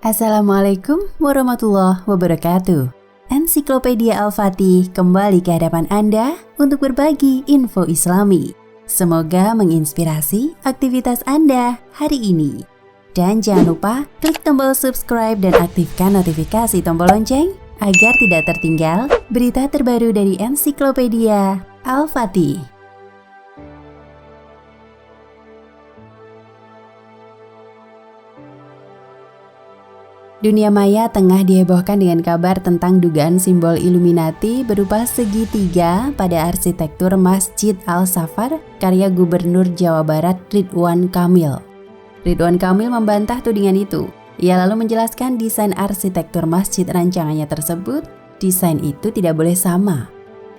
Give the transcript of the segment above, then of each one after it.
Assalamualaikum warahmatullahi wabarakatuh. Ensiklopedia Al-Fatih kembali ke hadapan Anda untuk berbagi info Islami. Semoga menginspirasi aktivitas Anda hari ini. Dan jangan lupa klik tombol subscribe dan aktifkan notifikasi tombol lonceng agar tidak tertinggal berita terbaru dari Ensiklopedia Al-Fatih. Dunia maya tengah dihebohkan dengan kabar tentang dugaan simbol Illuminati berupa segitiga pada arsitektur Masjid Al-Safar karya Gubernur Jawa Barat Ridwan Kamil. Ridwan Kamil membantah tudingan itu. Ia lalu menjelaskan desain arsitektur masjid rancangannya tersebut, desain itu tidak boleh sama.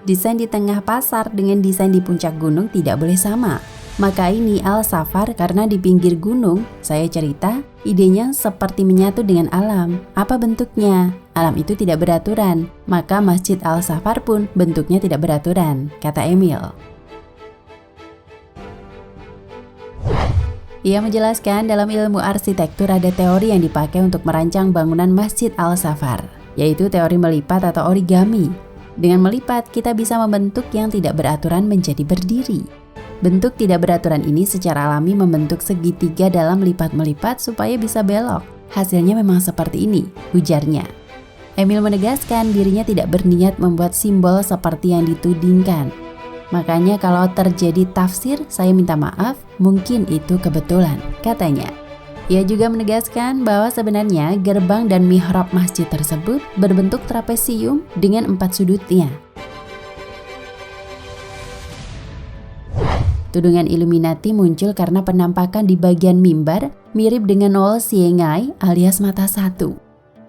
Desain di tengah pasar dengan desain di puncak gunung tidak boleh sama. Maka ini Al-Safar karena di pinggir gunung, saya cerita, idenya seperti menyatu dengan alam. Apa bentuknya? Alam itu tidak beraturan, maka Masjid Al-Safar pun bentuknya tidak beraturan, kata Emil. Ia menjelaskan dalam ilmu arsitektur ada teori yang dipakai untuk merancang bangunan Masjid Al-Safar, yaitu teori melipat atau origami. Dengan melipat, kita bisa membentuk yang tidak beraturan menjadi berdiri. Bentuk tidak beraturan ini secara alami membentuk segitiga dalam lipat-melipat supaya bisa belok. Hasilnya memang seperti ini, ujarnya. Emil menegaskan dirinya tidak berniat membuat simbol seperti yang ditudingkan. Makanya kalau terjadi tafsir, saya minta maaf, mungkin itu kebetulan, katanya. Ia juga menegaskan bahwa sebenarnya gerbang dan mihrab masjid tersebut berbentuk trapesium dengan 4 sudutnya. Tudingan Illuminati muncul karena penampakan di bagian mimbar mirip dengan nol Siengai alias mata satu.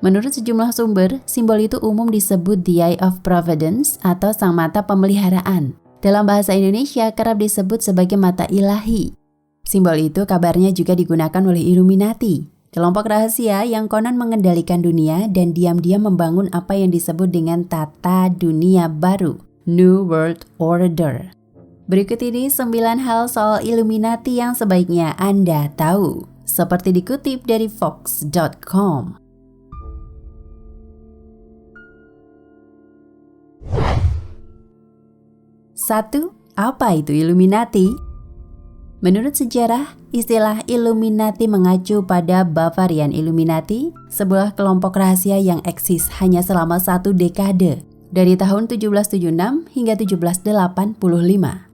Menurut sejumlah sumber, simbol itu umum disebut The Eye of Providence atau sang mata pemeliharaan. Dalam bahasa Indonesia kerap disebut sebagai mata ilahi. Simbol itu kabarnya juga digunakan oleh Illuminati, kelompok rahasia yang konon mengendalikan dunia dan diam-diam membangun apa yang disebut dengan tata dunia baru, New World Order. Berikut ini 9 hal soal Illuminati yang sebaiknya Anda tahu, seperti dikutip dari Fox.com. 1. Apa itu Illuminati? Menurut sejarah, istilah Illuminati mengacu pada Bavarian Illuminati, sebuah kelompok rahasia yang eksis hanya selama 1 dekade, dari tahun 1776 hingga 1785.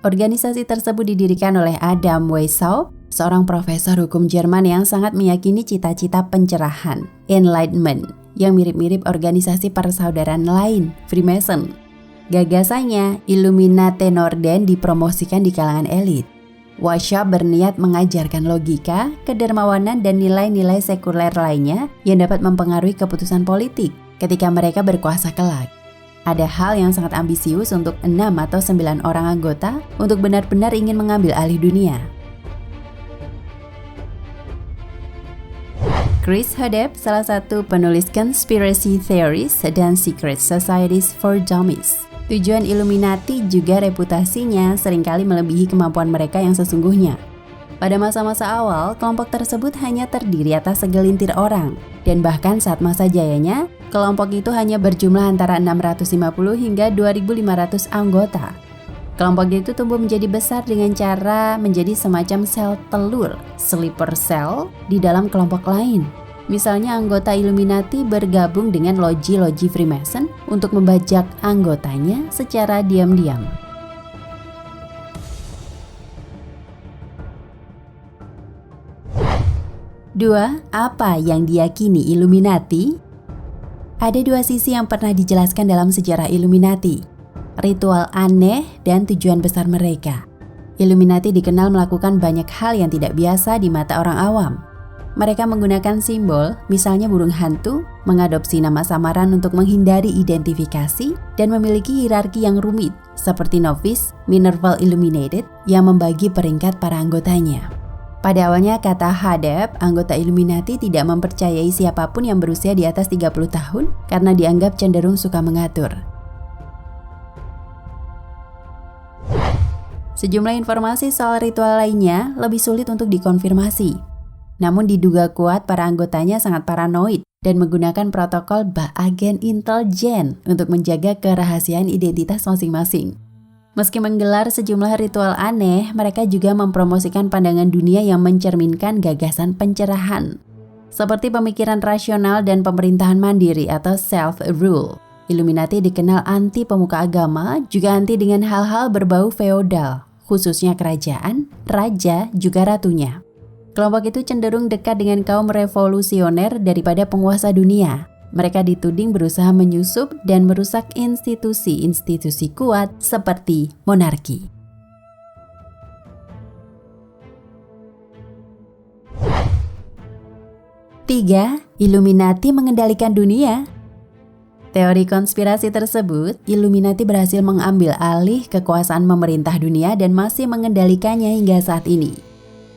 Organisasi tersebut didirikan oleh Adam Weishaupt, seorang profesor hukum Jerman yang sangat meyakini cita-cita pencerahan, Enlightenment, yang mirip-mirip organisasi persaudaraan lain, Freemason. Gagasannya, Illuminate Norden dipromosikan di kalangan elit. Weishaupt berniat mengajarkan logika, kedermawanan, dan nilai-nilai sekuler lainnya yang dapat mempengaruhi keputusan politik ketika mereka berkuasa kelak. Ada hal yang sangat ambisius untuk 6 atau 9 orang anggota untuk benar-benar ingin mengambil alih dunia. Chris Hadeb, salah satu penulis Conspiracy Theories dan Secret Societies for Dummies. Tujuan Illuminati juga reputasinya seringkali melebihi kemampuan mereka yang sesungguhnya. Pada masa-masa awal, kelompok tersebut hanya terdiri atas segelintir orang, dan bahkan saat masa jayanya, kelompok itu hanya berjumlah antara 650 hingga 2.500 anggota. Kelompok itu tumbuh menjadi besar dengan cara menjadi semacam sel telur, sleeper cell, di dalam kelompok lain. Misalnya anggota Illuminati bergabung dengan loji-loji Freemason untuk membajak anggotanya secara diam-diam. 2. Apa yang diyakini Illuminati? Ada 2 sisi yang pernah dijelaskan dalam sejarah Illuminati, ritual aneh dan tujuan besar mereka. Illuminati dikenal melakukan banyak hal yang tidak biasa di mata orang awam. Mereka menggunakan simbol, misalnya burung hantu, mengadopsi nama samaran untuk menghindari identifikasi, dan memiliki hierarki yang rumit, seperti Novice, Minerval Illuminated, yang membagi peringkat para anggotanya. Pada awalnya, kata Hadeb, anggota Illuminati tidak mempercayai siapapun yang berusia di atas 30 tahun karena dianggap cenderung suka mengatur. Sejumlah informasi soal ritual lainnya lebih sulit untuk dikonfirmasi. Namun diduga kuat para anggotanya sangat paranoid dan menggunakan protokol agen intelijen untuk menjaga kerahasiaan identitas masing-masing. Meski menggelar sejumlah ritual aneh, mereka juga mempromosikan pandangan dunia yang mencerminkan gagasan pencerahan, seperti pemikiran rasional dan pemerintahan mandiri atau self-rule. Illuminati dikenal anti pemuka agama, juga anti dengan hal-hal berbau feodal, khususnya kerajaan, raja, juga ratunya. Kelompok itu cenderung dekat dengan kaum revolusioner daripada penguasa dunia. Mereka dituding berusaha menyusup dan merusak institusi-institusi kuat seperti monarki. Tiga, Illuminati mengendalikan dunia. Teori konspirasi tersebut, Illuminati berhasil mengambil alih kekuasaan memerintah dunia dan masih mengendalikannya hingga saat ini.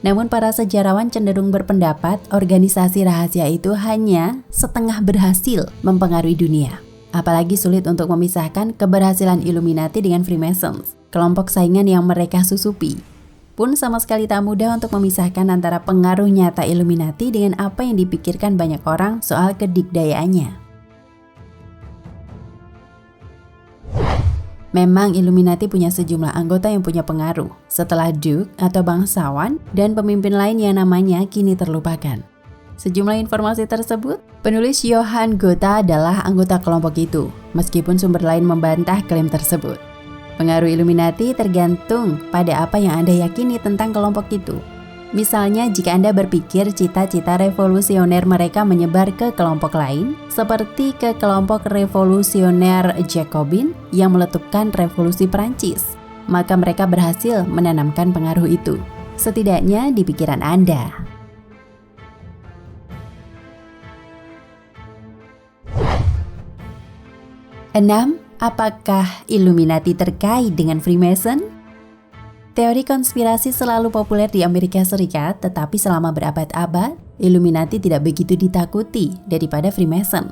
Namun para sejarawan cenderung berpendapat organisasi rahasia itu hanya setengah berhasil mempengaruhi dunia. Apalagi sulit untuk memisahkan keberhasilan Illuminati dengan Freemasons, kelompok saingan yang mereka susupi. Pun sama sekali tak mudah untuk memisahkan antara pengaruh nyata Illuminati dengan apa yang dipikirkan banyak orang soal kedikdayaannya. Memang Illuminati punya sejumlah anggota yang punya pengaruh, setelah Duke atau bangsawan dan pemimpin lain yang namanya kini terlupakan. Sejumlah informasi tersebut, penulis Johann Goethe adalah anggota kelompok itu, meskipun sumber lain membantah klaim tersebut. Pengaruh Illuminati tergantung pada apa yang Anda yakini tentang kelompok itu. Misalnya jika Anda berpikir cita-cita revolusioner mereka menyebar ke kelompok lain, seperti ke kelompok revolusioner Jacobin yang meletupkan revolusi Prancis, maka mereka berhasil menanamkan pengaruh itu, setidaknya di pikiran Anda. Enam, apakah Illuminati terkait dengan Freemason? Teori konspirasi selalu populer di Amerika Serikat, tetapi selama berabad-abad, Illuminati tidak begitu ditakuti daripada Freemason.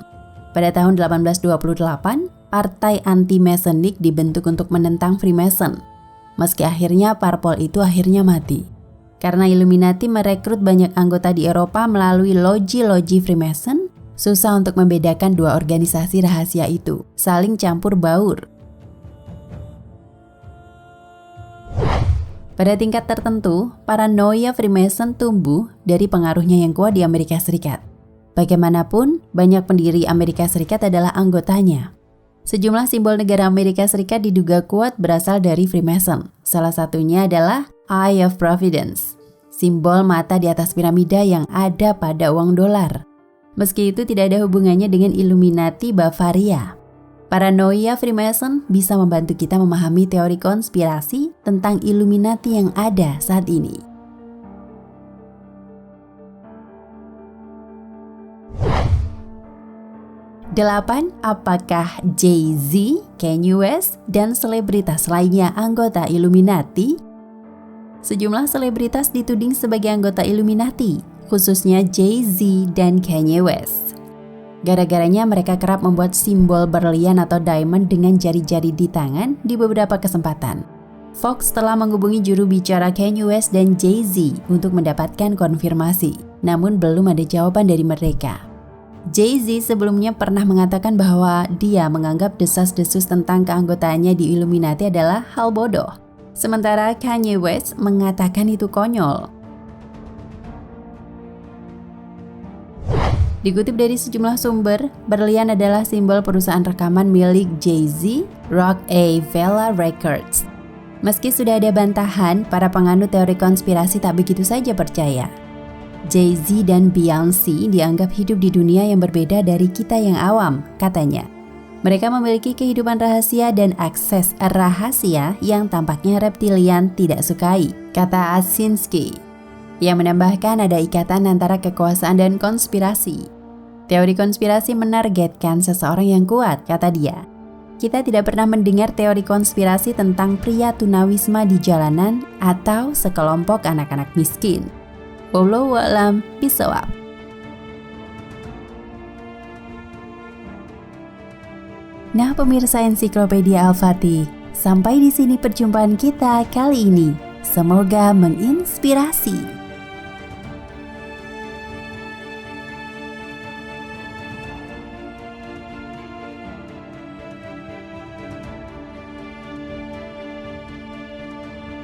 Pada tahun 1828, partai anti-Masonik dibentuk untuk menentang Freemason. Meski akhirnya parpol itu akhirnya mati. Karena Illuminati merekrut banyak anggota di Eropa melalui loji-loji Freemason, susah untuk membedakan dua organisasi rahasia itu, saling campur baur. Pada tingkat tertentu, paranoia Freemason tumbuh dari pengaruhnya yang kuat di Amerika Serikat. Bagaimanapun, banyak pendiri Amerika Serikat adalah anggotanya. Sejumlah simbol negara Amerika Serikat diduga kuat berasal dari Freemason. Salah satunya adalah Eye of Providence, simbol mata di atas piramida yang ada pada uang dolar. Meski itu tidak ada hubungannya dengan Illuminati Bavaria. Paranoia Freemason bisa membantu kita memahami teori konspirasi tentang Illuminati yang ada saat ini. Delapan, apakah Jay-Z, Kanye West, dan selebritas lainnya anggota Illuminati? Sejumlah selebritas dituding sebagai anggota Illuminati, khususnya Jay-Z dan Kanye West. Gara-garanya mereka kerap membuat simbol berlian atau diamond dengan jari-jari di tangan di beberapa kesempatan. Fox telah menghubungi juru bicara Kanye West dan Jay-Z untuk mendapatkan konfirmasi, namun belum ada jawaban dari mereka. Jay-Z sebelumnya pernah mengatakan bahwa dia menganggap desas-desus tentang keanggotaannya di Illuminati adalah hal bodoh. Sementara Kanye West mengatakan itu konyol. Dikutip dari sejumlah sumber, berlian adalah simbol perusahaan rekaman milik Jay-Z, Roc-A-Fella Records. Meski sudah ada bantahan, para penganut teori konspirasi tak begitu saja percaya. Jay-Z dan Beyoncé dianggap hidup di dunia yang berbeda dari kita yang awam, katanya. Mereka memiliki kehidupan rahasia dan akses rahasia yang tampaknya reptilian tidak sukai, kata Asinski, yang menambahkan ada ikatan antara kekuasaan dan konspirasi. Teori konspirasi menargetkan seseorang yang kuat, kata dia. Kita tidak pernah mendengar teori konspirasi tentang pria tunawisma di jalanan atau sekelompok anak-anak miskin. Wallahu a'lam bishawab. Nah pemirsa Ensiklopedia Al-Fatih, sampai di sini perjumpaan kita kali ini. Semoga menginspirasi.